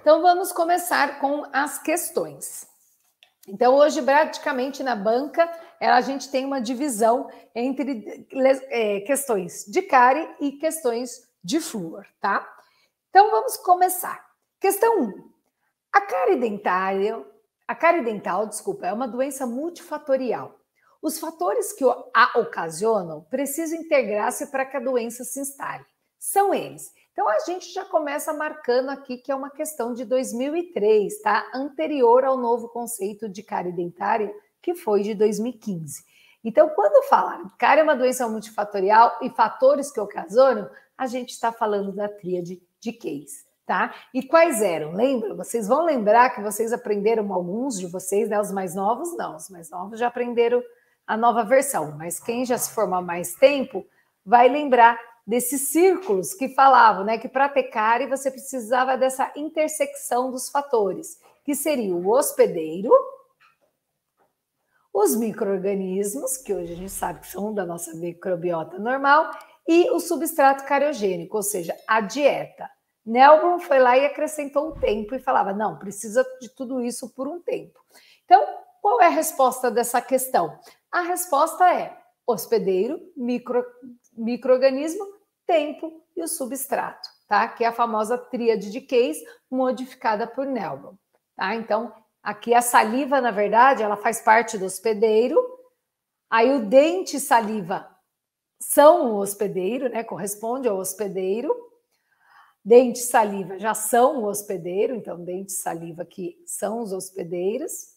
Então, vamos começar com as questões. Então, hoje, praticamente, na banca, a gente tem uma divisão entre questões de cárie e questões de flúor, tá? Então, vamos começar. Questão 1. A cárie dental, é uma doença multifatorial. Os fatores que a ocasionam precisam integrar-se para que a doença se instale. São eles. Então, a gente já começa marcando aqui que é uma questão de 2003, tá? Anterior ao novo conceito de cárie dentária, que foi de 2015. Então, quando falar cárie é uma doença multifatorial e fatores que ocasionam, a gente está falando da tríade de Case, tá? E quais eram? Lembra? Vocês vão lembrar que vocês aprenderam, alguns de vocês, né? Os mais novos não, os mais novos já aprenderam a nova versão, mas quem já se formou há mais tempo vai lembrar desses círculos que falavam, né, que para ter cárie você precisava dessa intersecção dos fatores, que seria o hospedeiro, os micro-organismos, que hoje a gente sabe que são da nossa microbiota normal, e o substrato cariogênico, ou seja, a dieta. Nelbron foi lá e acrescentou o tempo e falava, não, precisa de tudo isso por um tempo. Então, qual é a resposta dessa questão? A resposta é hospedeiro, micro-organismo, tempo e o substrato, tá? Que é a famosa tríade de Case modificada por Nelbron, tá? Então, aqui a saliva, na verdade, ela faz parte do hospedeiro, aí o dente e saliva são o hospedeiro, né? Corresponde ao hospedeiro. Dente e saliva já são o hospedeiro, então dente e saliva aqui são os hospedeiros.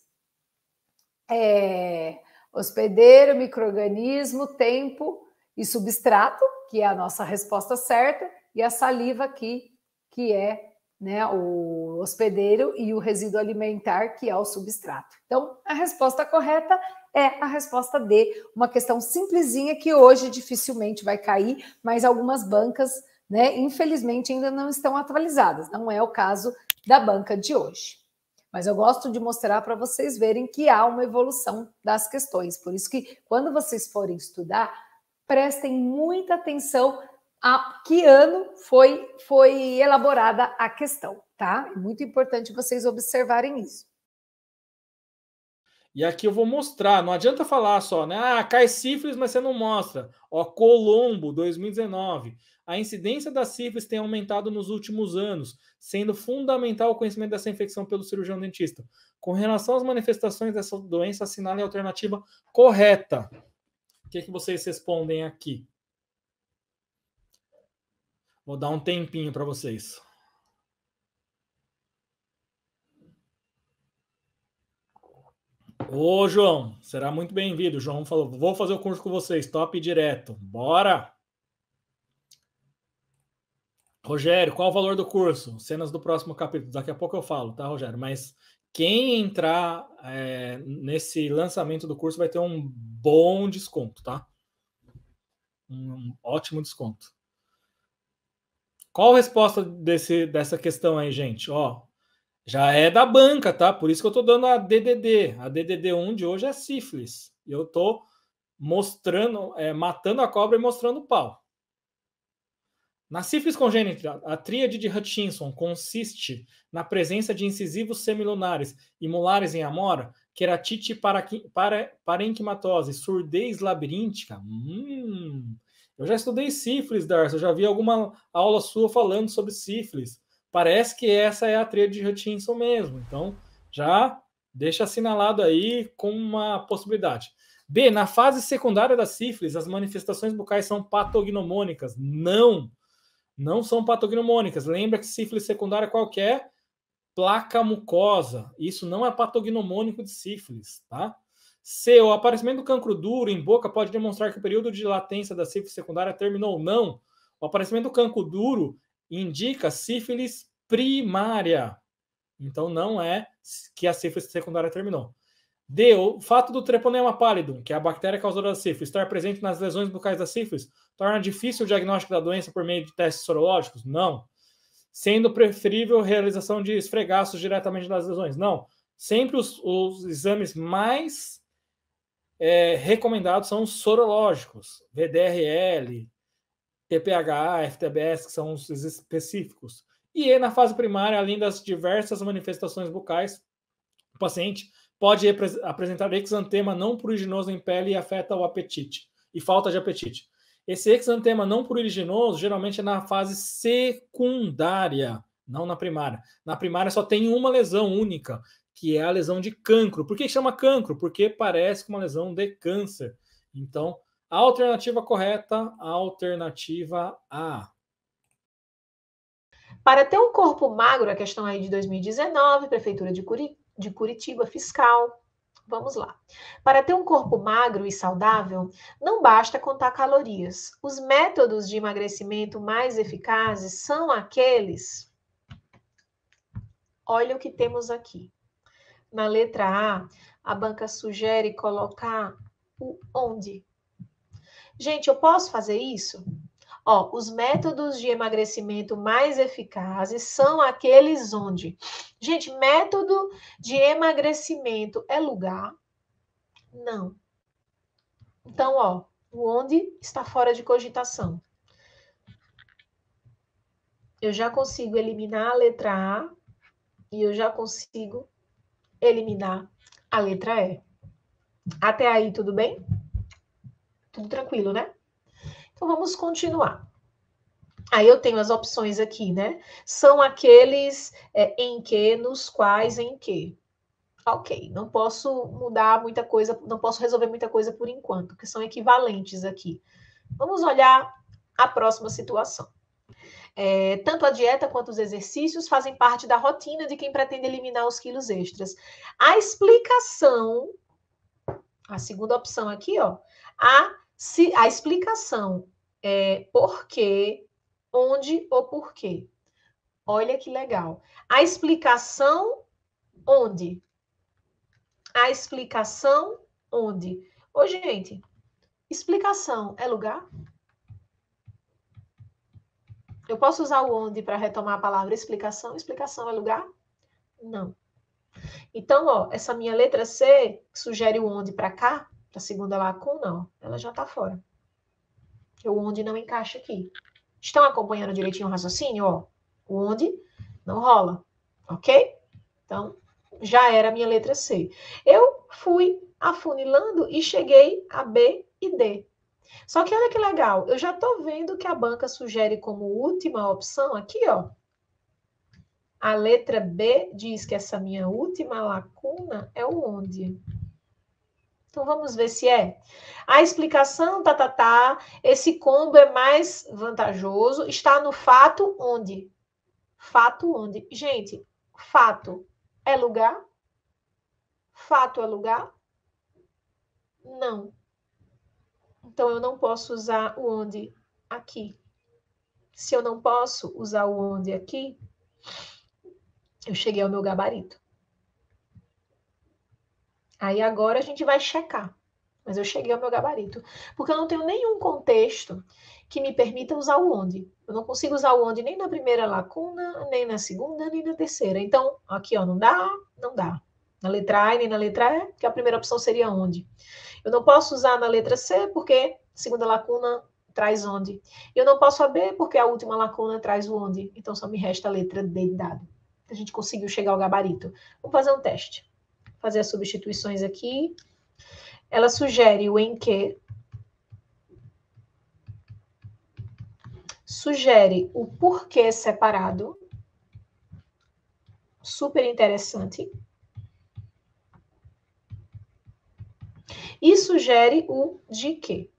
Hospedeiro, micro-organismo, tempo e substrato, que é a nossa resposta certa, e a saliva aqui, que é, né, o hospedeiro, e o resíduo alimentar, que é o substrato. Então, a resposta correta é a resposta D, uma questão simplesinha que hoje dificilmente vai cair, mas algumas bancas, né, infelizmente ainda não estão atualizadas. Não é o caso da banca de hoje. Mas eu gosto de mostrar para vocês verem que há uma evolução das questões. Por isso que, quando vocês forem estudar, prestem muita atenção a que ano foi elaborada a questão, tá? É muito importante vocês observarem isso. E aqui eu vou mostrar, não adianta falar só, né? Ah, cai sífilis, mas você não mostra. Ó, Colombo, 2019. A incidência da sífilis tem aumentado nos últimos anos, sendo fundamental o conhecimento dessa infecção pelo cirurgião dentista. Com relação às manifestações dessa doença, assinale a alternativa correta. O que vocês respondem aqui? Vou dar um tempinho para vocês. Ô, João, será muito bem-vindo. O João falou, vou fazer o curso com vocês, top direto. Bora! Rogério, qual o valor do curso? Cenas do próximo capítulo. Daqui a pouco eu falo, tá, Rogério? Mas quem entrar nesse lançamento do curso vai ter um bom desconto, tá? Um ótimo desconto. Qual a resposta dessa questão aí, gente? Ó, já é da banca, tá? Por isso que eu tô dando a DDD. A DDD1 de hoje é sífilis. E eu tô mostrando, matando a cobra e mostrando o pau. Na sífilis congênita, a tríade de Hutchinson consiste na presença de incisivos semilunares e molares em amora, queratite parenquimatose, surdez labiríntica. Eu já estudei sífilis, Darcy, eu já vi alguma aula sua falando sobre sífilis. Parece que essa é a tríade de Hutchinson mesmo. Então, já deixa assinalado aí com uma possibilidade. B, na fase secundária da sífilis, as manifestações bucais são patognomônicas. Não são patognomônicas. Lembra que sífilis secundária é qualquer placa mucosa. Isso não é patognomônico de sífilis, tá? C, o aparecimento do cancro duro em boca pode demonstrar que o período de latência da sífilis secundária terminou. Não. O aparecimento do cancro duro indica sífilis primária. Então não é que a sífilis secundária terminou. D, o fato do treponema pallidum, que é a bactéria causadora da sífilis, estar presente nas lesões bucais da sífilis, torna difícil o diagnóstico da doença por meio de testes sorológicos? Não. Sendo preferível a realização de esfregaços diretamente nas lesões? Não. Sempre os exames mais recomendados são os sorológicos, VDRL, TPHA, FTBS, que são os específicos. E na fase primária, além das diversas manifestações bucais, o paciente pode apresentar exantema não pruriginoso em pele e afeta o apetite, e falta de apetite. Esse exantema não pruriginoso geralmente é na fase secundária, não na primária. Na primária só tem uma lesão única, que é a lesão de cancro. Por que chama cancro? Porque parece uma lesão de câncer. Então, a alternativa correta, a alternativa A. Para ter um corpo magro, a questão aí de 2019, Prefeitura de Curitiba, fiscal. Vamos lá. Para ter um corpo magro e saudável, não basta contar calorias. Os métodos de emagrecimento mais eficazes são aqueles... Olha o que temos aqui. Na letra A banca sugere colocar o onde. Gente, eu posso fazer isso? Ó, os métodos de emagrecimento mais eficazes são aqueles onde... Gente, método de emagrecimento é lugar? Não. Então, ó, o onde está fora de cogitação. Eu já consigo eliminar a letra A e eu já consigo eliminar a letra E. Até aí, tudo bem? Tudo tranquilo, né? Então, vamos continuar. Aí eu tenho as opções aqui, né? São aqueles em que, nos quais, em que. Ok, não posso mudar muita coisa, não posso resolver muita coisa por enquanto, porque são equivalentes aqui. Vamos olhar a próxima situação. Tanto a dieta quanto os exercícios fazem parte da rotina de quem pretende eliminar os quilos extras. A explicação, a segunda opção aqui, ó, a explicação é por quê, onde ou por quê. Olha que legal. A explicação onde? A explicação onde? Ô, gente, explicação é lugar? Eu posso usar o onde para retomar a palavra explicação? Explicação é lugar? Não. Então, ó, essa minha letra C, que sugere o onde para cá, para a segunda lacuna, ó, ela já está fora. O onde não encaixa aqui. Estão acompanhando direitinho o raciocínio? Ó, o onde não rola, ok? Então, já era a minha letra C. Eu fui afunilando e cheguei a B e D. Só que olha que legal, eu já estou vendo que a banca sugere como última opção aqui, ó. A letra B diz que essa minha última lacuna é o onde. Então, vamos ver se é. A explicação, esse combo é mais vantajoso. Está no fato onde? Fato onde? Gente, fato é lugar? Fato é lugar? Não. Então, eu não posso usar o onde aqui. Se eu não posso usar o onde aqui, eu cheguei ao meu gabarito. Aí agora a gente vai checar. Mas eu cheguei ao meu gabarito. Porque eu não tenho nenhum contexto que me permita usar o onde. Eu não consigo usar o onde nem na primeira lacuna, nem na segunda, nem na terceira. Então, aqui, ó, não dá, não dá. Na letra A e nem na letra E, que a primeira opção seria onde. Eu não posso usar na letra C, porque a segunda lacuna traz onde. Eu não posso a B, porque a última lacuna traz o onde. Então, só me resta a letra D de dado. A gente conseguiu chegar ao gabarito. Vamos fazer um teste. Fazer as substituições aqui. Ela sugere o em que. Sugere o porquê separado. Super interessante. E sugere o de quê.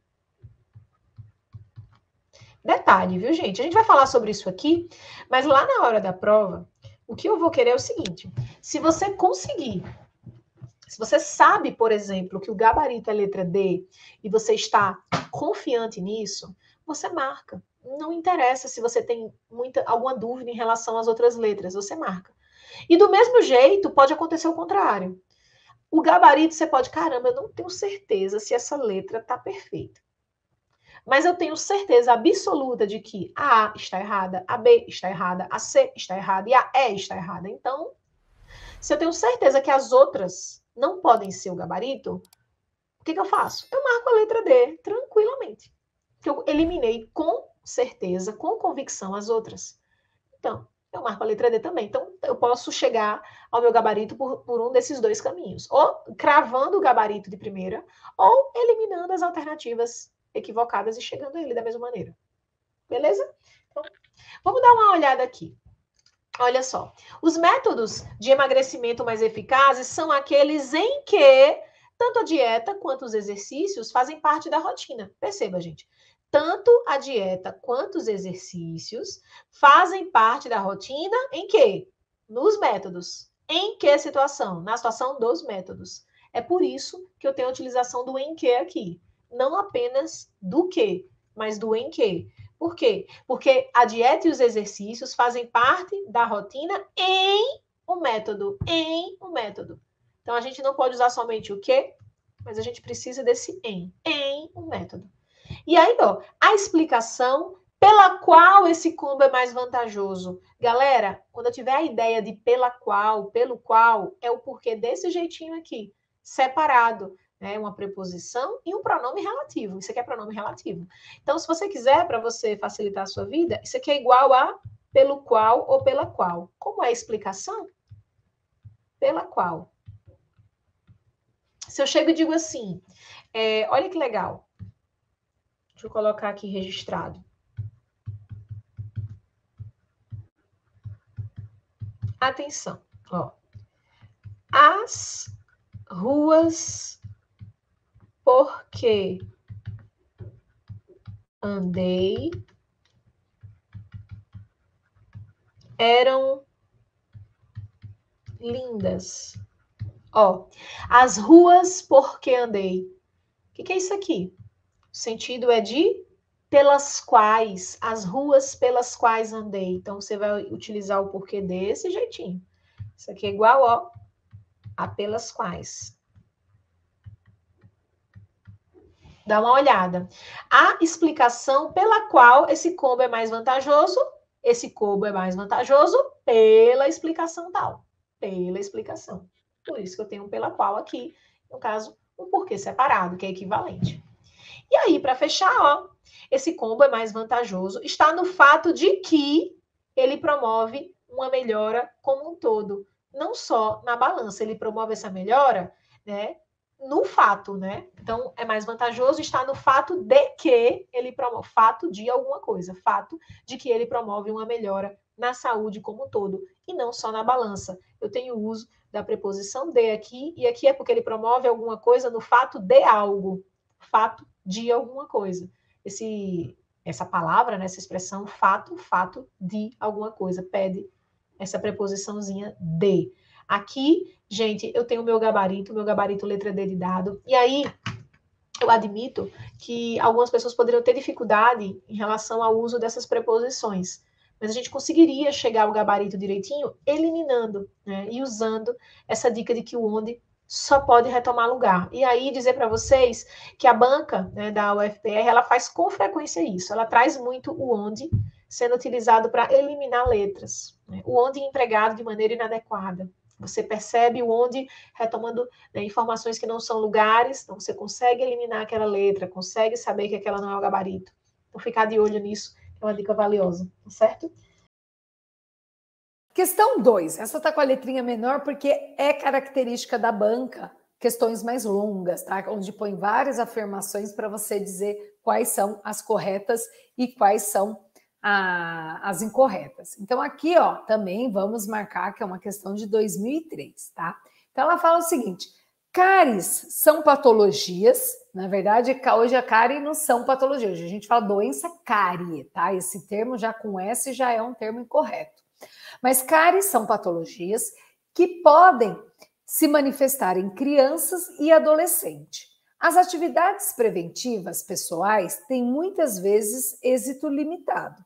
Detalhe, viu, gente? A gente vai falar sobre isso aqui, mas lá na hora da prova, o que eu vou querer é o seguinte. Se você conseguir, se você sabe, por exemplo, que o gabarito é letra D e você está confiante nisso, você marca. Não interessa se você tem alguma dúvida em relação às outras letras, você marca. E do mesmo jeito, pode acontecer o contrário. O gabarito, você pode, caramba, eu não tenho certeza se essa letra está perfeita. Mas eu tenho certeza absoluta de que a A está errada, a B está errada, a C está errada e a E está errada. Então, se eu tenho certeza que as outras não podem ser o gabarito, o que eu faço? Eu marco a letra D tranquilamente. Eu eliminei com certeza, com convicção as outras. Então, eu marco a letra D também. Então, eu posso chegar ao meu gabarito por um desses dois caminhos. Ou cravando o gabarito de primeira, ou eliminando as alternativas equivocadas e chegando a ele da mesma maneira. Beleza? Então, vamos dar uma olhada aqui. Olha só. Os métodos de emagrecimento mais eficazes são aqueles em que tanto a dieta quanto os exercícios fazem parte da rotina. Perceba, gente. Tanto a dieta quanto os exercícios fazem parte da rotina em quê? Nos métodos. Em que situação? Na situação dos métodos. É por isso que eu tenho a utilização do em que aqui. Não apenas do que, mas do em que. Por quê? Porque a dieta e os exercícios fazem parte da rotina em um método. Em um método. Então, a gente não pode usar somente o que, mas a gente precisa desse em um método. E aí, ó, a explicação pela qual esse combo é mais vantajoso. Galera, quando eu tiver a ideia de pelo qual, é o porquê desse jeitinho aqui, separado, né? Uma preposição e um pronome relativo. Isso aqui é pronome relativo. Então, se você quiser, para você facilitar a sua vida, isso aqui é igual a pelo qual ou pela qual. Como é a explicação? Pela qual. Se eu chego e digo assim, olha que legal. Deixa eu colocar aqui registrado. Atenção, ó. As ruas por que andei eram lindas. Ó, as ruas por que andei. O que é isso aqui? O sentido é de pelas quais, as ruas pelas quais andei. Então, você vai utilizar o porquê desse jeitinho. Isso aqui é igual, ó, a pelas quais. Dá uma olhada. A explicação pela qual esse combo é mais vantajoso, esse combo é mais vantajoso pela explicação tal. Pela explicação. Por isso que eu tenho um pela qual aqui, no caso, um porquê separado, que é equivalente. E aí, para fechar, ó, esse combo é mais vantajoso, está no fato de que ele promove uma melhora como um todo. Não só na balança, ele promove essa melhora, né? No fato, né? Então, é mais vantajoso estar no fato de que ele promove, fato de alguma coisa, fato de que ele promove uma melhora na saúde como um todo, e não só na balança. Eu tenho o uso da preposição de aqui, e aqui é porque ele promove alguma coisa no fato de algo, fato de alguma coisa. Essa palavra, né, essa expressão fato de alguma coisa, pede essa preposiçãozinha de. Aqui, gente, eu tenho o meu gabarito letra D de dado, e aí eu admito que algumas pessoas poderiam ter dificuldade em relação ao uso dessas preposições, mas a gente conseguiria chegar ao gabarito direitinho eliminando, né, e usando essa dica de que o onde só pode retomar lugar. E aí dizer para vocês que a banca, né, da UFPR, ela faz com frequência isso, ela traz muito o onde sendo utilizado para eliminar letras, né, o onde empregado de maneira inadequada. Você percebe o onde retomando, né, informações que não são lugares, então você consegue eliminar aquela letra, consegue saber que aquela não é o gabarito. Então ficar de olho nisso é uma dica valiosa, tá certo? Questão 2. Essa está com a letrinha menor porque é característica da banca, questões mais longas, tá? Onde põe várias afirmações para você dizer quais são as corretas e quais são as incorretas. Então, aqui, ó, também vamos marcar que é uma questão de 2003, tá? Então, ela fala o seguinte: cáries são patologias. Na verdade, hoje a cárie não são patologias. Hoje a gente fala doença cárie, tá? Esse termo já com S já é um termo incorreto. Mas cáries são patologias que podem se manifestar em crianças e adolescentes. As atividades preventivas pessoais têm muitas vezes êxito limitado.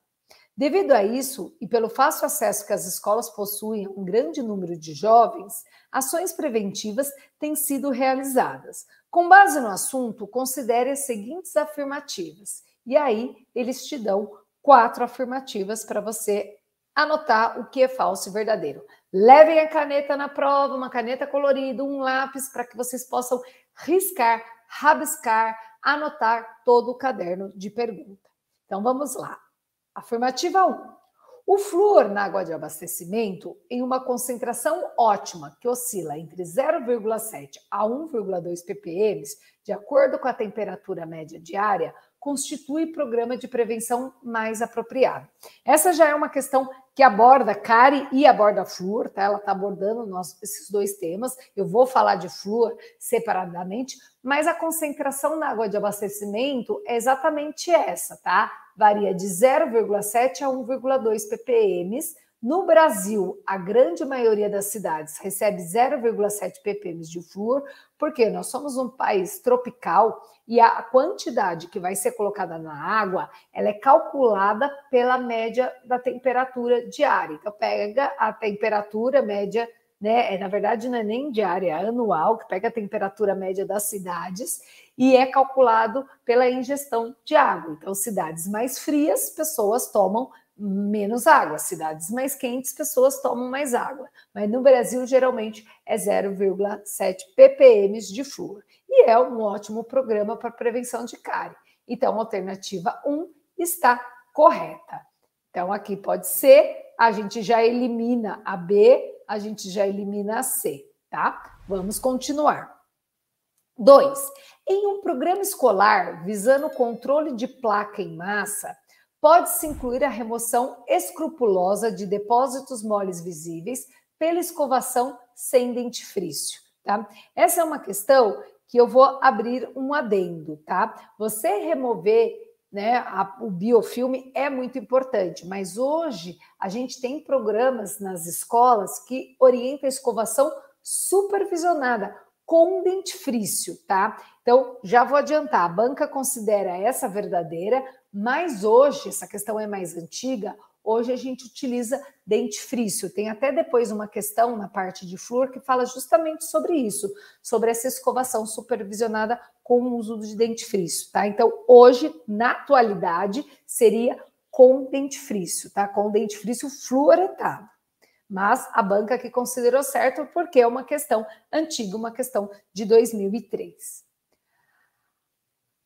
Devido a isso, e pelo fácil acesso que as escolas possuem a um grande número de jovens, ações preventivas têm sido realizadas. Com base no assunto, considere as seguintes afirmativas. E aí, eles te dão 4 afirmativas para você anotar o que é falso e verdadeiro. Levem a caneta na prova, uma caneta colorida, um lápis, para que vocês possam riscar, rabiscar, anotar todo o caderno de pergunta. Então, vamos lá. Afirmativa 1. O flúor na água de abastecimento, em uma concentração ótima, que oscila entre 0,7 a 1,2 ppm, de acordo com a temperatura média diária, constitui programa de prevenção mais apropriado. Essa já é uma questão que aborda cárie e aborda flúor, tá? Ela está abordando esses dois temas. Eu vou falar de flúor separadamente, mas a concentração na água de abastecimento é exatamente essa, tá? Varia de 0,7 a 1,2 ppm. No Brasil, a grande maioria das cidades recebe 0,7 ppm de flúor, porque nós somos um país tropical e a quantidade que vai ser colocada na água, ela é calculada pela média da temperatura diária. Então, pega a temperatura média, né? Na verdade, não é nem diária, é anual, que pega a temperatura média das cidades e é calculado pela ingestão de água. Então, cidades mais frias, pessoas tomam menos água. Cidades mais quentes, pessoas tomam mais água. Mas no Brasil, geralmente, é 0,7 ppm de flúor. E é um ótimo programa para prevenção de cárie. Então, a alternativa 1 está correta. Então, aqui pode ser, a gente já elimina a B, a gente já elimina a C, tá? Vamos continuar. 2. Em um programa escolar visando o controle de placa em massa, pode-se incluir a remoção escrupulosa de depósitos moles visíveis pela escovação sem dentifrício, tá? Essa é uma questão que eu vou abrir um adendo, tá? Você remover, né, o biofilme é muito importante, mas hoje a gente tem programas nas escolas que orientam a escovação supervisionada com dentifrício, tá? Então, já vou adiantar, a banca considera essa verdadeira, mas hoje, essa questão é mais antiga, hoje a gente utiliza dentifrício. Tem até depois uma questão na parte de flúor que fala justamente sobre isso, sobre essa escovação supervisionada com o uso de dentifrício, tá? Então, hoje, na atualidade, seria com dentifrício, tá? Com dentifrício fluoretado. Mas a banca que considerou certo porque é uma questão antiga, uma questão de 2003.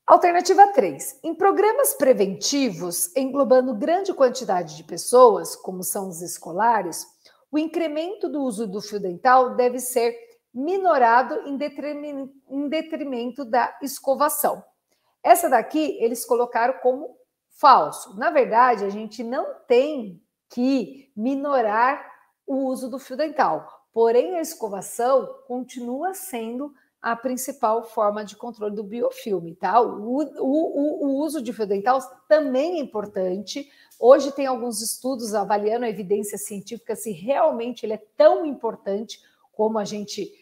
Alternativa 3. Em programas preventivos, englobando grande quantidade de pessoas, como são os escolares, o incremento do uso do fio dental deve ser minorado em detrimento da escovação. Essa daqui eles colocaram como falso. Na verdade, a gente não tem que minorar o uso do fio dental, porém a escovação continua sendo a principal forma de controle do biofilme, tá? O uso de fio dental também é importante. Hoje tem alguns estudos avaliando a evidência científica se realmente ele é tão importante como a gente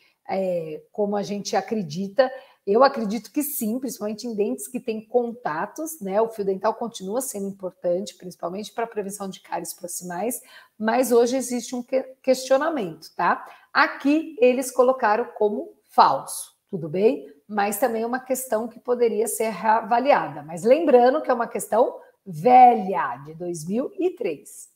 acredita. Eu acredito que sim, principalmente em dentes que têm contatos, né? O fio dental continua sendo importante, principalmente para a prevenção de cáries proximais, mas hoje existe um questionamento, tá? Aqui eles colocaram como falso, tudo bem? Mas também é uma questão que poderia ser reavaliada. Mas lembrando que é uma questão velha, de 2003.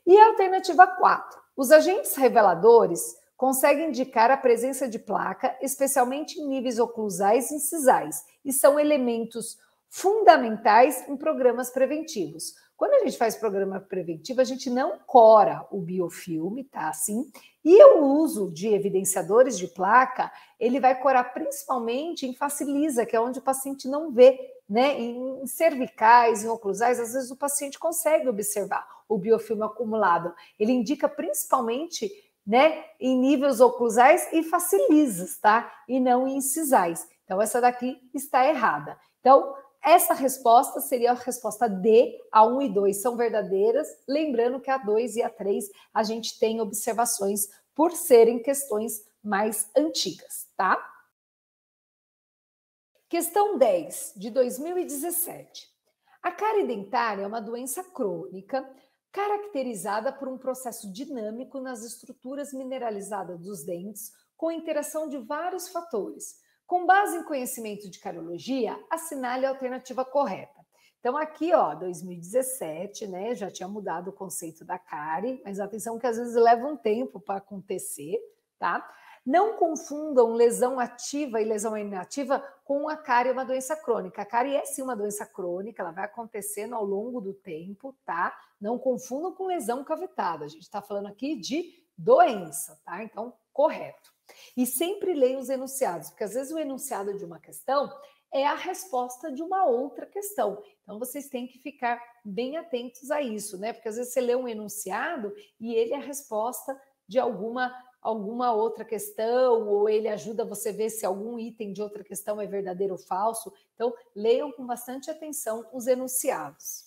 E a alternativa 4. Os agentes reveladores conseguem indicar a presença de placa, especialmente em níveis oclusais e incisais, e são elementos fundamentais em programas preventivos. Quando a gente faz programa preventivo, a gente não cora o biofilme, tá? Assim, e o uso de evidenciadores de placa, ele vai corar principalmente em face lisa, que é onde o paciente não vê, né? Em cervicais, em oclusais, às vezes o paciente consegue observar o biofilme acumulado. Ele indica principalmente, né, em níveis oclusais e face lisas, tá? E não em incisais. Então, essa daqui está errada. Então, essa resposta seria a resposta D, a 1 e 2 são verdadeiras, lembrando que a 2 e a 3 a gente tem observações por serem questões mais antigas, tá? Questão 10, de 2017. A cárie dentária é uma doença crônica caracterizada por um processo dinâmico nas estruturas mineralizadas dos dentes, com interação de vários fatores. Com base em conhecimento de cariologia, assinale a alternativa correta. Então, aqui, ó, 2017, né, já tinha mudado o conceito da cárie, mas atenção que às vezes leva um tempo para acontecer, tá? Não confundam lesão ativa e lesão inativa com a cárie, uma doença crônica. A cárie é sim uma doença crônica, ela vai acontecendo ao longo do tempo, tá? Não confundam com lesão cavitada. A gente está falando aqui de doença, tá? Então, correto. E sempre leia os enunciados, porque às vezes o enunciado de uma questão é a resposta de uma outra questão. Então, vocês têm que ficar bem atentos a isso, né? Porque às vezes você lê um enunciado e ele é a resposta de alguma outra questão, ou ele ajuda você a ver se algum item de outra questão é verdadeiro ou falso. Então, leiam com bastante atenção os enunciados.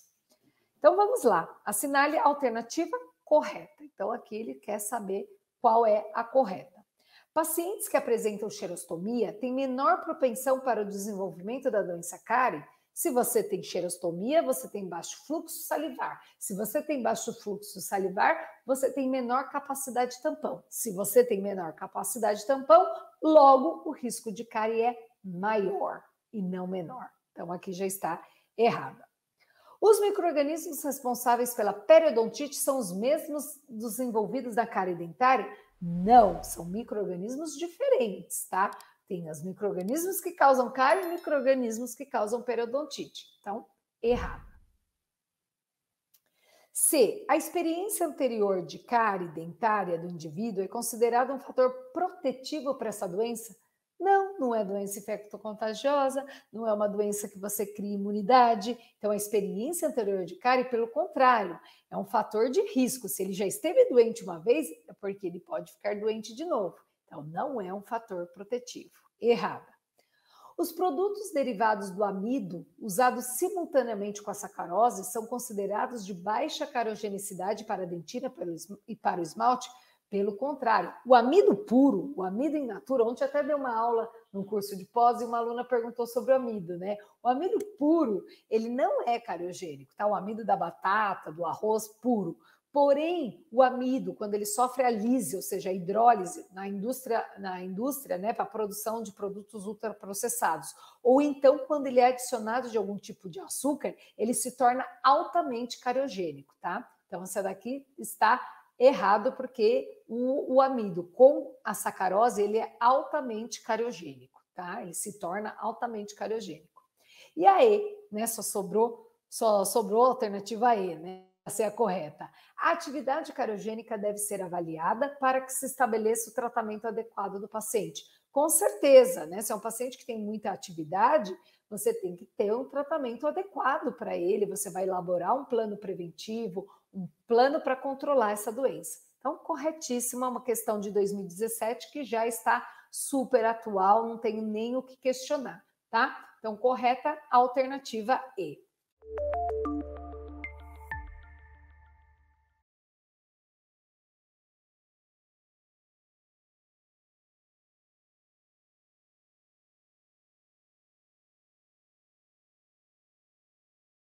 Então, vamos lá. Assinale a alternativa correta. Então, aqui ele quer saber qual é a correta. Pacientes que apresentam xerostomia têm menor propensão para o desenvolvimento da doença cárie. Se você tem xerostomia, você tem baixo fluxo salivar. Se você tem baixo fluxo salivar, você tem menor capacidade de tampão. Se você tem menor capacidade de tampão, logo o risco de cárie é maior e não menor. Então, aqui já está errada. Os micro-organismos responsáveis pela periodontite são os mesmos dos envolvidos na cárie dentária? Não, são micro-organismos diferentes, tá? Tem os micro-organismos que causam cárie e micro-organismos que causam periodontite. Então, errado. C. A experiência anterior de cárie dentária do indivíduo é considerada um fator protetivo para essa doença? Não, não é doença infectocontagiosa, não é uma doença que você cria imunidade. Então, a experiência anterior de cárie, pelo contrário, é um fator de risco. Se ele já esteve doente uma vez, é porque ele pode ficar doente de novo. Então, não é um fator protetivo. Errada. Os produtos derivados do amido, usados simultaneamente com a sacarose, são considerados de baixa cariogenicidade para a dentina e para o esmalte? Pelo contrário, o amido puro, o amido in natura, ontem até dei uma aula no curso de pós e uma aluna perguntou sobre o amido, né? O amido puro, ele não é cariogênico, tá? O amido da batata, do arroz puro. Porém, o amido, quando ele sofre a lise, ou seja, a hidrólise na indústria, né, para a produção de produtos ultraprocessados, ou então quando ele é adicionado de algum tipo de açúcar, ele se torna altamente cariogênico, tá? Então, essa daqui está errado, porque o amido com a sacarose, ele é altamente cariogênico, tá? Ele se torna altamente cariogênico. E a E, né, só sobrou a alternativa E, né? Essa é a correta. A atividade cariogênica deve ser avaliada para que se estabeleça o tratamento adequado do paciente. Com certeza, né? Se é um paciente que tem muita atividade, você tem que ter um tratamento adequado para ele, você vai elaborar um plano preventivo, um plano para controlar essa doença. Então, corretíssima, uma questão de 2017 que já está super atual, não tenho nem o que questionar, tá? Então, correta a alternativa E.